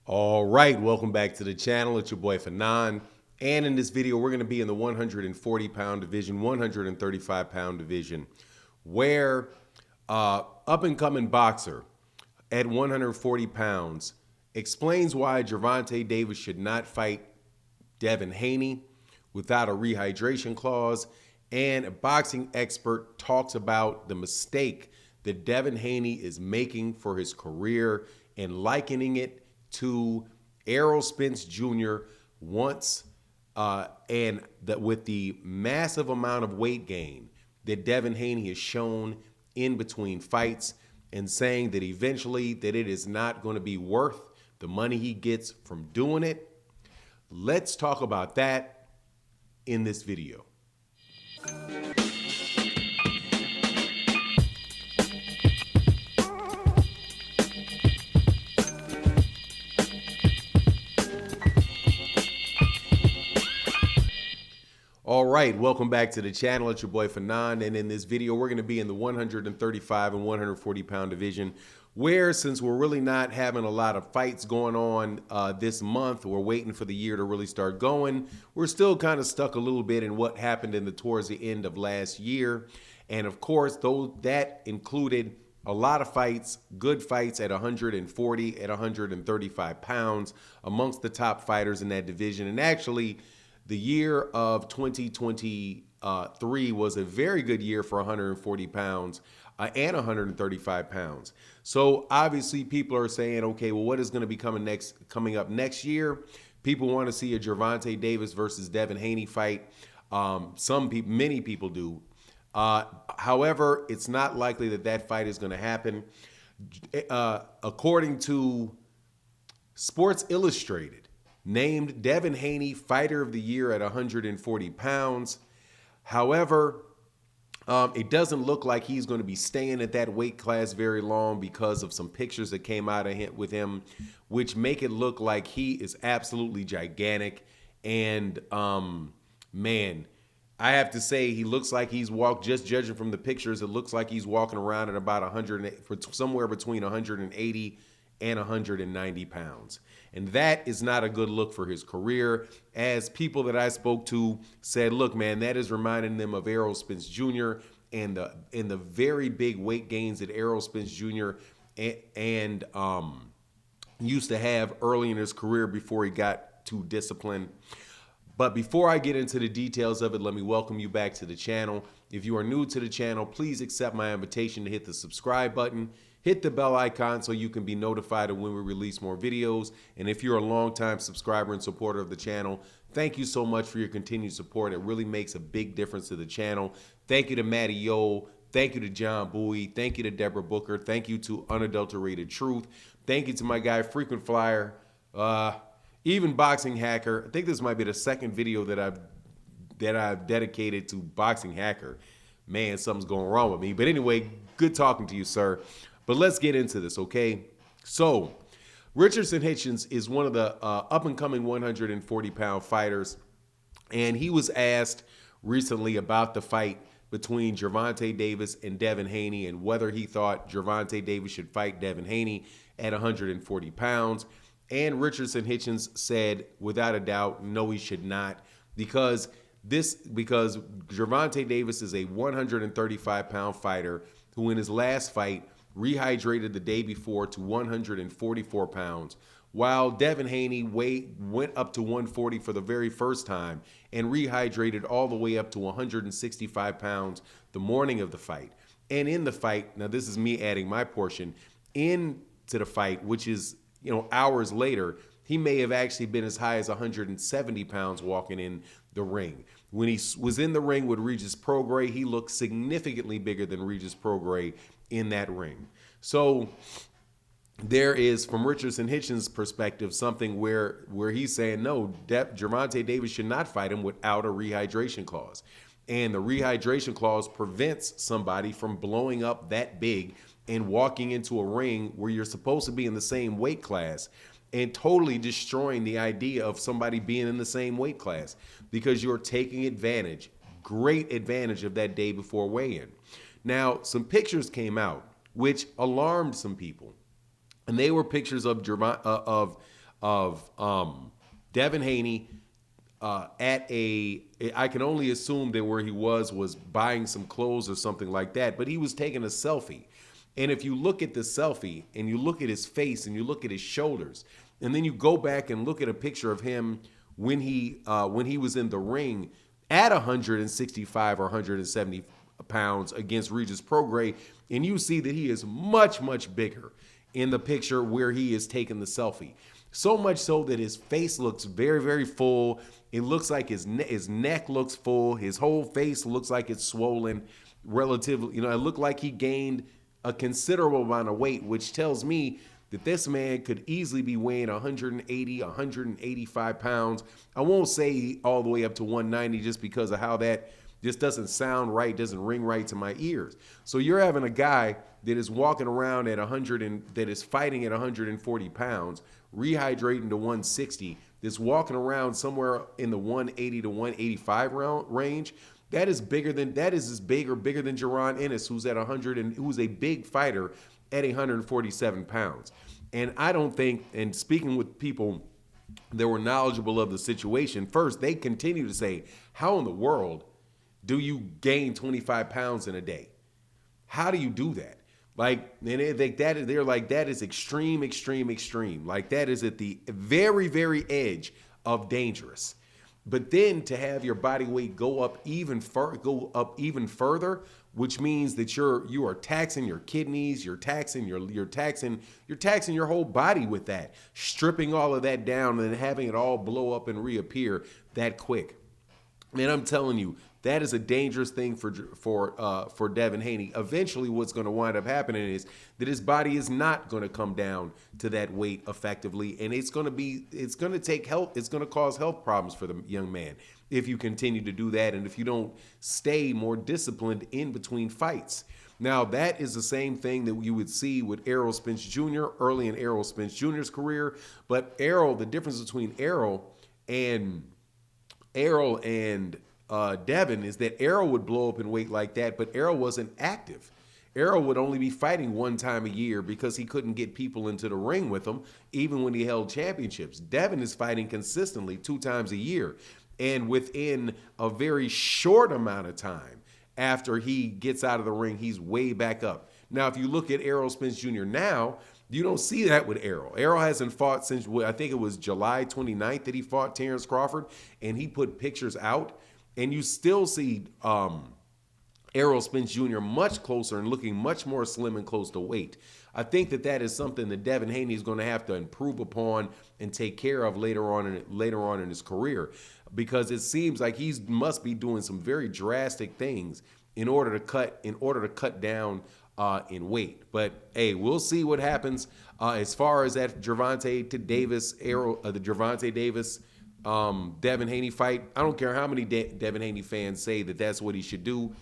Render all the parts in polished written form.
All right, welcome back to the channel. It's your boy Fanon. And in this video, we're going to be in the 140-pound division, 135-pound division, where up-and-coming boxer at 140 pounds explains why Gervonta Davis should not fight Devin Haney without a rehydration clause, and a boxing expert talks about the mistake that Devin Haney is making for his career and likening it to Errol Spence Jr. once, and that with the massive amount of weight gain that Devin Haney has shown in between fights, and saying that eventually that it is not going to be worth the money he gets from doing it. Let's talk about that in this video. All right, welcome back to the channel. It's your boy Fanon, and in this video, we're going to be in the 135 and 140-pound division, where since we're really not having a lot of fights going on this month, we're waiting for the year to really start going. We're still kind of stuck a little bit in what happened towards the end of last year, and of course, though that included a lot of fights, good fights at 140, at 135 pounds amongst the top fighters in that division, and actually, the year of 2023 was a very good year for 140 pounds and 135 pounds. So obviously people are saying, okay, well, what is going to be coming up next year? People want to see a Gervonta Davis versus Devin Haney fight. Many people do. However, it's not likely that that fight is going to happen. According to Sports Illustrated, named Devin Haney Fighter of the Year at 140 pounds. However, it doesn't look like he's going to be staying at that weight class very long because of some pictures that came out of with him, which make it look like he is absolutely gigantic. And man, I have to say, he looks like he's just judging from the pictures, it looks like he's walking around at about somewhere between 180 and 190 pounds. And that is not a good look for his career. As people that I spoke to said, look, man, that is reminding them of Errol Spence Jr. and the very big weight gains that Errol Spence Jr. and used to have early in his career before he got too disciplined. But before I get into the details of it, let me welcome you back to the channel. If you are new to the channel, please accept my invitation to hit the subscribe button. Hit the bell icon so you can be notified of when we release more videos. And if you're a longtime subscriber and supporter of the channel, thank you so much for your continued support. It really makes a big difference to the channel. Thank you to Matty Yo. Thank you to John Bowie. Thank you to Deborah Booker. Thank you to Unadulterated Truth. Thank you to my guy, Frequent Flyer. Even Boxing Hacker. I think this might be the second video that I've dedicated to Boxing Hacker. Man, something's going wrong with me. But anyway, good talking to you, sir. But let's get into this, okay? So, Richardson Hitchens is one of the up-and-coming 140-pound fighters, and he was asked recently about the fight between Gervonta Davis and Devin Haney and whether he thought Gervonta Davis should fight Devin Haney at 140 pounds. And Richardson Hitchens said, without a doubt, no, he should not, because Gervonta Davis is a 135-pound fighter who in his last fight rehydrated the day before to 144 pounds, while Devin Haney went up to 140 for the very first time and rehydrated all the way up to 165 pounds the morning of the fight. And in the fight, now this is me adding my portion, into the fight, which is, hours later, he may have actually been as high as 170 pounds walking in the ring. When he was in the ring with Regis Prograis, he looked significantly bigger than Regis Prograis in that ring. So there is, from Richardson Hitchens' perspective, something where he's saying, no, Gervonta Davis should not fight him without a rehydration clause. And the rehydration clause prevents somebody from blowing up that big and walking into a ring where you're supposed to be in the same weight class and totally destroying the idea of somebody being in the same weight class, because you're taking advantage, great advantage of that day before weigh-in. Now, some pictures came out which alarmed some people. And they were pictures of of Devin Haney I can only assume that where he was buying some clothes or something like that, but he was taking a selfie. And if you look at the selfie and you look at his face and you look at his shoulders, and then you go back and look at a picture of him when he was in the ring at 165 or 170 pounds against Regis Prograis, and you see that he is much, much bigger in the picture where he is taking the selfie. So much so that his face looks very, very full. It looks like his neck looks full. His whole face looks like it's swollen relatively. It looked like he gained a considerable amount of weight, which tells me that this man could easily be weighing 180, 185 pounds. I won't say all the way up to 190 just because of how that just doesn't sound right, doesn't ring right to my ears. So you're having a guy that is walking around at 100 and that is fighting at 140 pounds, rehydrating to 160, that's walking around somewhere in the 180 to 185 range. That is bigger than bigger than Jaron Ennis, who's at 100 and who's a big fighter at 147 pounds. And I don't think, and speaking with people that were knowledgeable of the situation, first, they continue to say, how in the world do you gain 25 pounds in a day? How do you do that? Like, and they're like, that is extreme, extreme, extreme. Like, that is at the very, very edge of dangerous. But then to have your body weight go up even further, which means that you are taxing your kidneys, you're taxing your whole body with that, stripping all of that down and having it all blow up and reappear that quick. Man, I'm telling you, that is a dangerous thing for Devin Haney. Eventually, what's going to wind up happening is that his body is not going to come down to that weight effectively, and it's going to take health. It's going to cause health problems for the young man if you continue to do that, and if you don't stay more disciplined in between fights. Now, that is the same thing that you would see with Errol Spence Jr. early in Errol Spence Jr.'s career, but the difference between Errol and Devin is that Errol would blow up in weight like that, but Errol wasn't active. Errol would only be fighting one time a year because he couldn't get people into the ring with him, even when he held championships. Devin is fighting consistently 2 times a year, and within a very short amount of time after he gets out of the ring, he's way back up. Now, if you look at Errol Spence Jr. now, you don't see that with Errol. Errol hasn't fought since, I think it was July 29th that he fought Terrence Crawford, and he put pictures out. And you still see Errol Spence Jr. much closer and looking much more slim and close to weight. I think that is something that Devin Haney is going to have to improve upon and take care of later on in his career, because it seems like he must be doing some very drastic things in order to cut down in weight. But hey, we'll see what happens as far as that Gervonta Davis. Devin Haney fight. I don't care how many Devin Haney fans say that that's what he should do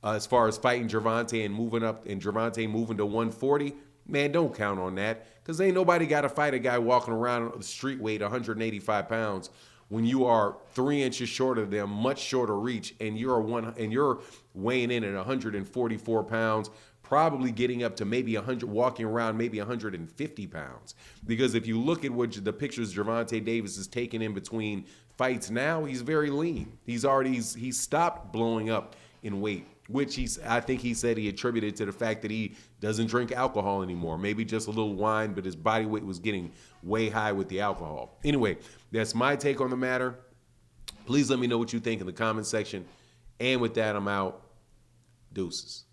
as far as fighting Gervonta and moving up and Gervonta moving to 140. Man, don't count on that, because ain't nobody got to fight a guy walking around the street weight 185 pounds when you are 3 inches shorter than them, much shorter reach, and you're weighing in at 144 pounds. Probably getting up to maybe 100, walking around maybe 150 pounds. Because if you look at what the pictures Gervonta Davis is taking in between fights now, he's very lean. He's stopped blowing up in weight, which I think he said he attributed to the fact that he doesn't drink alcohol anymore. Maybe just a little wine, but his body weight was getting way high with the alcohol. Anyway, that's my take on the matter. Please let me know what you think in the comment section. And with that, I'm out. Deuces.